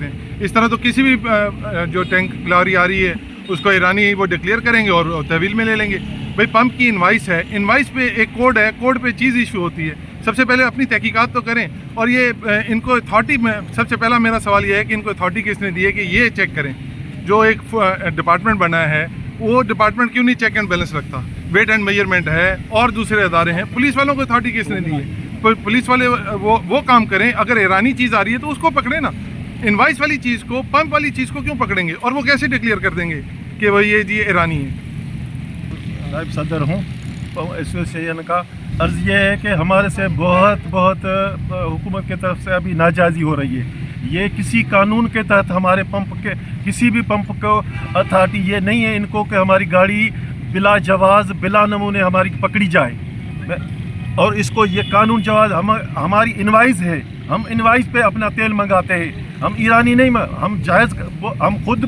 اس طرح تو کسی بھی جو ٹینک لاری آ رہی ہے اس کو ایرانی وہ ڈکلیئر کریں گے اور تحویل میں لے لیں گے. بھائی پمپ کی انوائس ہے, انوائس پہ ایک کوڈ ہے, کوڈ پہ چیز ایشو ہوتی ہے. سب سے پہلے اپنی تحقیقات تو کریں. اور یہ ان کو اتھارٹی میں سب سے پہلا میرا سوال یہ ہے کہ ان کو اتھارٹی کس نے دی ہے کہ یہ چیک کریں. جو ایک ڈپارٹمنٹ بنا ہے وہ ڈپارٹمنٹ کیوں نہیں چیک اینڈ بیلنس رکھتا؟ ویٹ اینڈ میجرمنٹ ہے اور دوسرے ادارے ہیں. پولیس والوں کو اتھارٹی کس نے دی ہے؟ پولیس والے وہ کام کریں. اگر ایرانی چیز آ رہی ہے تو اس کو پکڑیں نا. انوائس والی چیز کو, پمپ والی چیز کو کیوں پکڑیں گے؟ اور وہ کیسے ڈکلیئر کر دیں گے کہ وہ یہ جی ایرانی ہے؟ نائب صدر ہوں ایسوسیشن کا. عرض یہ ہے کہ ہمارے سے بہت حکومت کی طرف سے ابھی ناجائزی ہو رہی ہے. یہ کسی قانون کے تحت ہمارے پمپ کے کسی بھی پمپ کو اتھارٹی یہ نہیں ہے ان کو کہ ہماری گاڑی بلا جواز بلا نمونے ہماری پکڑی جائے. اور اس کو یہ قانون جواز ہماری انوائس ہے. ہم انوائس پہ اپنا تیل منگاتے ہیں. ہم ایرانی نہیں, ہم جائز, ہم خود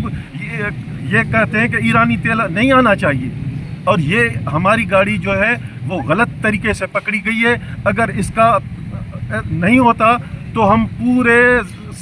یہ کہتے ہیں کہ ایرانی تیل نہیں آنا چاہیے. اور یہ ہماری گاڑی جو ہے وہ غلط طریقے سے پکڑی گئی ہے. اگر اس کا نہیں ہوتا تو ہم پورے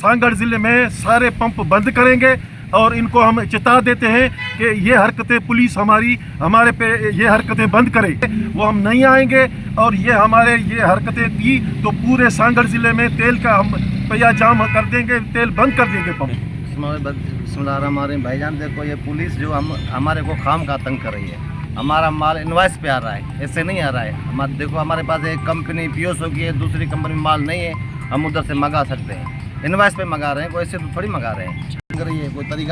سانگڑ ضلع میں سارے پمپ بند کریں گے. اور ان کو ہم چتا دیتے ہیں کہ یہ حرکتیں پولیس ہمارے پہ یہ حرکتیں بند کرے. وہ ہم نہیں آئیں گے. اور یہ حرکتیں دی تو پورے سانگڑ ضلع میں تیل کا ہم پیا جام کر دیں گے, تیل بند کر دیں گے پمپ. بسم اللہ الرحمن الرحیم. بھائی جان دیکھو, یہ پولیس جو ہمارے کو خام کا تنگ کر رہی ہے. ہمارا مال انوائس پہ آ رہا ہے, ایسے نہیں آ رہا ہے. دیکھو ہمارے پاس ایک کمپنی پی ایس او کی ہے, دوسری کمپنی میں مال نہیں ہے, ہم ادھر سے منگا سکتے ہیں. انوائس پہ منگا رہے ہیں, کوئی ایسے تو تھوڑی منگا رہے ہیں. کوئی طریقہ